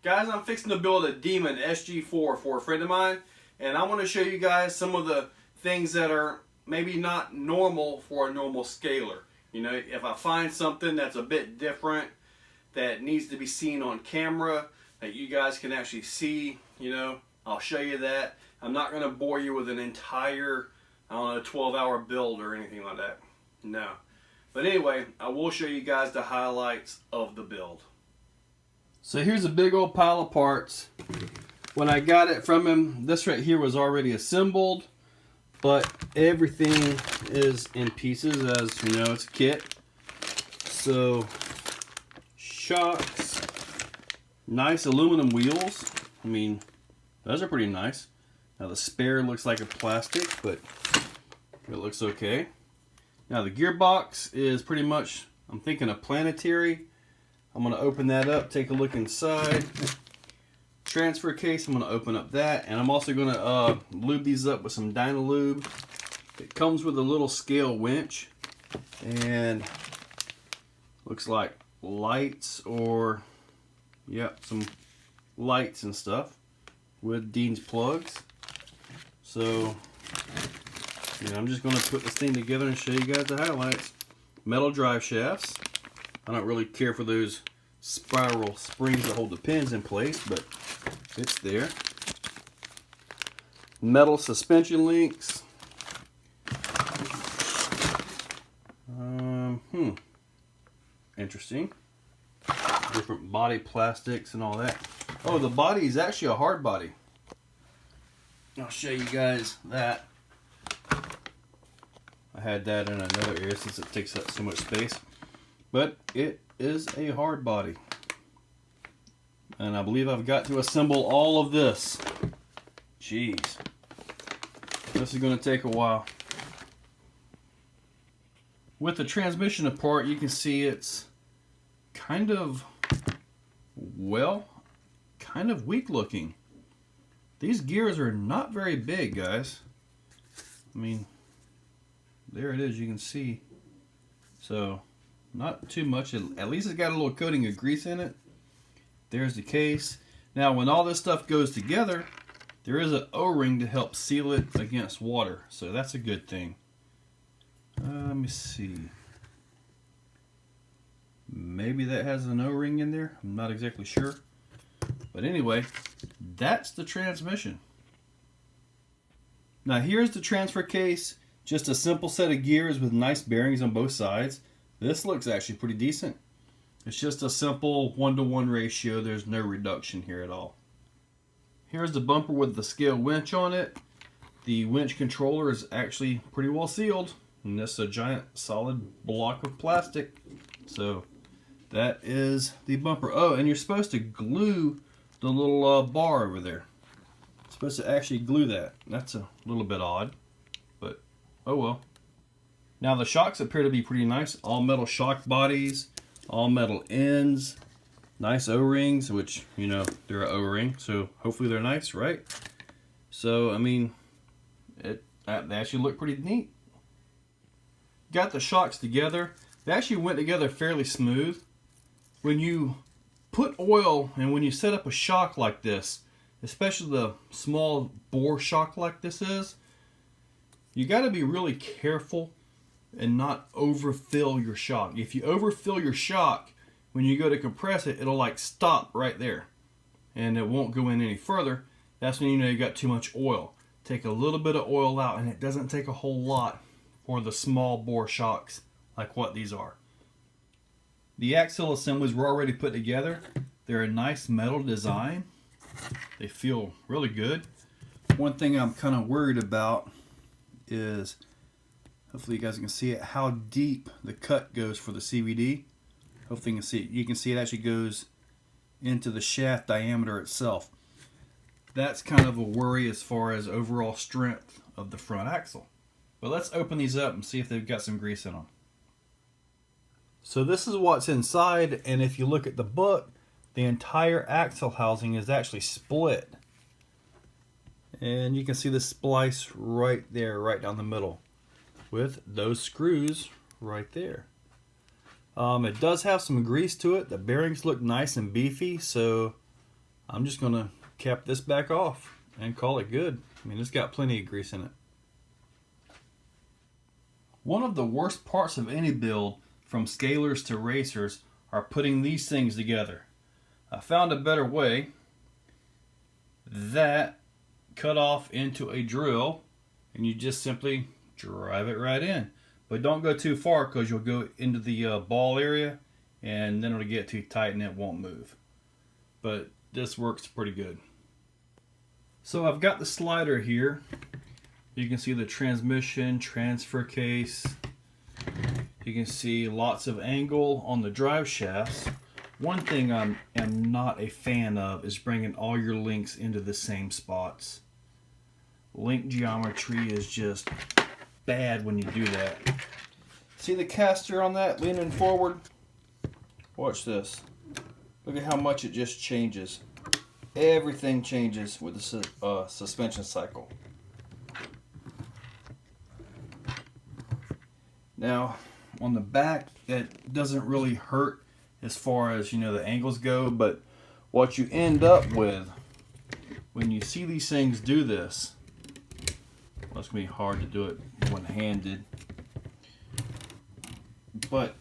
Guys, I'm fixing to build a Demon SG4 for a friend of mine, and I want to show you guys some of the things that are maybe not normal for a normal scaler. You know, if I find something that's a bit different that needs to be seen on camera, that you guys can actually see, you know, I'll show you that. I'm not going to bore you with an entire, I don't know, 12-hour build or anything like that. No. But anyway, I will show you guys the highlights of the build. So here's a big old pile of parts. When I got it from him, this right here was already assembled, but everything is in pieces, as you know, it's a kit. So, shocks, nice aluminum wheels. I mean, those are pretty nice. Now the spare looks like a plastic, but it looks okay. Now the gearbox is pretty much, I'm thinking, a planetary. I'm going to open that up, take a look inside. Transfer case, I'm going to open up that, and I'm also going to lube these up with some Dynalube. It comes with a little scale winch, and looks like lights, or some lights and stuff with Dean's plugs. So I'm just going to put this thing together and show you guys the highlights. Metal drive shafts. I don't really care for those spiral springs that hold the pins in place, but it's there. Metal suspension links. Interesting. Different body plastics and all that. Oh, the body is actually a hard body. I'll show you guys that. I had that in another area since it takes up so much space. But it is a hard body. And I believe I've got to assemble all of this. Jeez. This is going to take a while. With the transmission apart, you can see it's kind of weak looking. These gears are not very big, guys. I mean, there it is, you can see. So, not too much. At least it's got a little coating of grease in it. There's the case. Now, when all this stuff goes together, there is an O-ring to help seal it against water. So that's a good thing. Let me see. Maybe that has an O-ring in there. I'm not exactly sure. But anyway, that's the transmission. Now here's the transfer case. Just a simple set of gears with nice bearings on both sides. This looks actually pretty decent. It's just a simple 1-to-1 ratio. There's no reduction here at all. Here's the bumper with the scale winch on it. The winch controller is actually pretty well sealed. And this is a giant solid block of plastic. So that is the bumper. Oh, and you're supposed to glue the little bar over there. You're supposed to actually glue that. That's a little bit odd, but oh well. Now the shocks appear to be pretty nice. All metal shock bodies, all metal ends, nice O-rings, which, you know, they're an O-ring, so hopefully they're nice, right? So, I mean, they actually look pretty neat. Got the shocks together. They actually went together fairly smooth. When you put oil and when you set up a shock like this, especially the small bore shock like this is, you got to be really careful and not overfill your shock. If you overfill your shock, when you go to compress it, it'll like stop right there and it won't go in any further. That's when you know you got too much oil. Take a little bit of oil out, and it doesn't take a whole lot for the small bore shocks like what these are. The axle assemblies were already put together. They're a nice metal design. They feel really good. One thing I'm kind of worried about is, hopefully you guys can see it, how deep the cut goes for the CVD. Hopefully you can see it. You can see it actually goes into the shaft diameter itself. That's kind of a worry as far as overall strength of the front axle. But let's open these up and see if they've got some grease in them. So this is what's inside, and if you look at the book, the entire axle housing is actually split. And you can see the splice right there, right down the middle, with those screws right there. It does have some grease to it. The bearings look nice and beefy, so I'm just gonna cap this back off and call it good. I mean, it's got plenty of grease in it. One of the worst parts of any build, from scalers to racers, are putting these things together. I found a better way. That cut off into a drill, and you just simply drive it right in. But don't go too far, because you'll go into the ball area and then it'll get too tight and it won't move. But this works pretty good. So I've got the slider here. You can see the transmission, transfer case. You can see lots of angle on the drive shafts. One thing I am not a fan of is bringing all your links into the same spots. Link geometry is just bad when you do that. See the caster on that leaning forward? Watch this. Look at how much it just changes. Everything changes with the suspension cycle. Now, on the back, it doesn't really hurt as far as, you know, the angles go, but what you end up with when you see these things do this, well, it's going to be hard to do it one-handed, but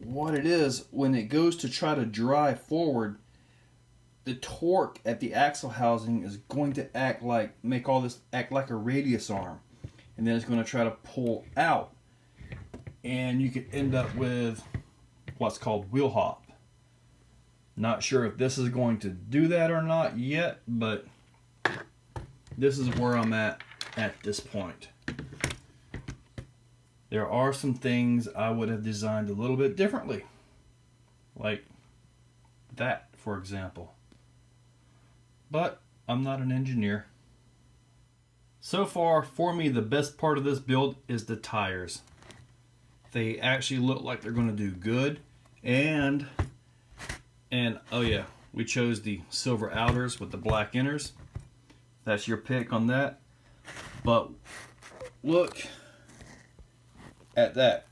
what it is, when it goes to try to drive forward, the torque at the axle housing is going to make all this act like a radius arm, and then it's going to try to pull out, and you could end up with what's called wheel hop. Not sure if this is going to do that or not yet, but this is where I'm at this point. There are some things I would have designed a little bit differently, like that, for example. But I'm not an engineer. So far, for me, the best part of this build is the tires. They actually look like they're going to do good, and oh yeah, we chose the silver outers with the black inners. That's your pick on that. But look at that.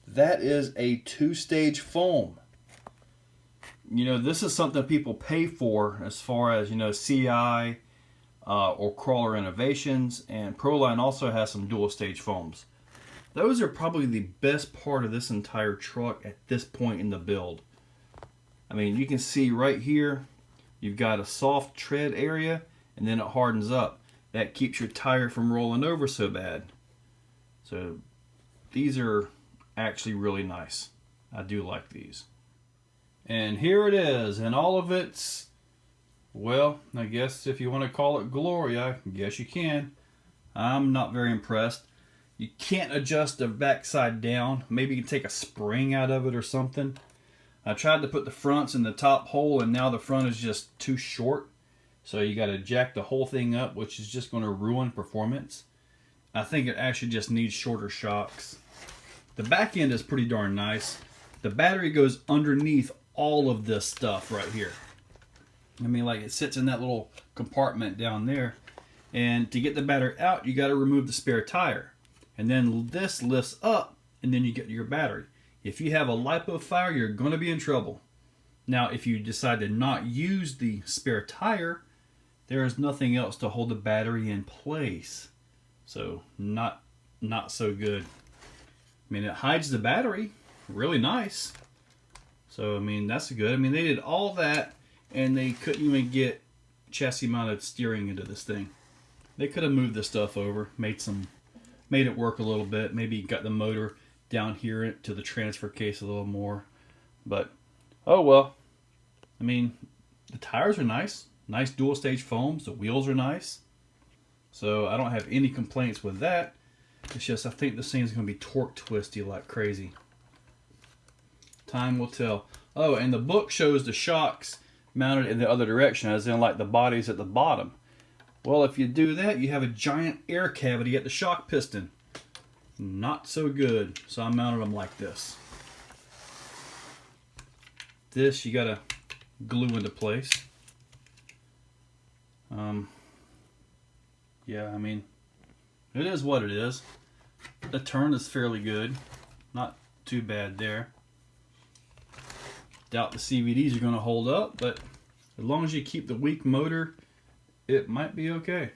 That is a two-stage foam. You know, this is something people pay for as far as, you know, CI or Crawler Innovations, and Proline also has some dual-stage foams. Those are probably the best part of this entire truck at this point in the build. I mean, you can see right here, you've got a soft tread area, and then it hardens up. That keeps your tire from rolling over so bad. So these are actually really nice. I do like these. And here it is, and all of its, well, I guess if you want to call it glory, I guess you can. I'm not very impressed. You can't adjust the backside down. Maybe you can take a spring out of it or something. I tried to put the fronts in the top hole, and now the front is just too short. So you got to jack the whole thing up, which is just going to ruin performance. I think it actually just needs shorter shocks. The back end is pretty darn nice. The battery goes underneath all of this stuff right here. I mean, like, it sits in that little compartment down there. And to get the battery out, you got to remove the spare tire. And then this lifts up, and then you get your battery. If you have a lipo fire, you're going to be in trouble. Now, if you decide to not use the spare tire, there is nothing else to hold the battery in place. So, not so good. I mean, it hides the battery. Really nice. So, I mean, that's good. I mean, they did all that, and they couldn't even get chassis-mounted steering into this thing. They could have moved this stuff over, made it work a little bit. Maybe got the motor down here to the transfer case a little more. But, oh well. I mean, the tires are nice. Nice dual-stage foams. The wheels are nice. So, I don't have any complaints with that. It's just, I think this thing's going to be torque twisty like crazy. Time will tell. Oh, and the book shows the shocks mounted in the other direction, as in like the body's at the bottom. Well, if you do that, you have a giant air cavity at the shock piston. Not so good. So I mounted them like this. This you gotta glue into place. Yeah, I mean, it is what it is. The turn is fairly good. Not too bad there. Doubt the CVDs are going to hold up, but As long as you keep the weak motor, it might be okay.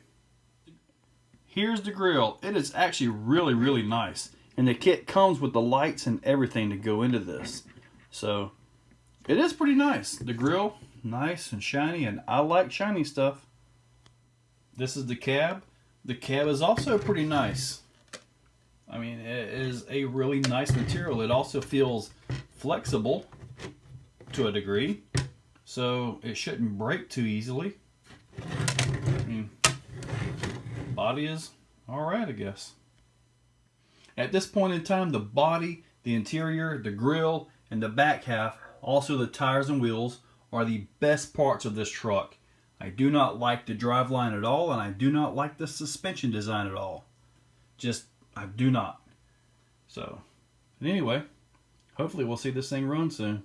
Here's the grill. It is actually really, really nice. And the kit comes with the lights and everything to go into this. So, it is pretty nice. The grill, nice and shiny, and I like shiny stuff. This is the cab. The cab is also pretty nice. I mean, it is a really nice material. It also feels flexible to a degree, so it shouldn't break too easily. I mean, body is alright, I guess. At this point in time, the body, the interior, the grill, and the back half, also the tires and wheels, are the best parts of this truck. I do not like the driveline at all, and I do not like the suspension design at all. I do not. So, anyway, hopefully we'll see this thing run soon.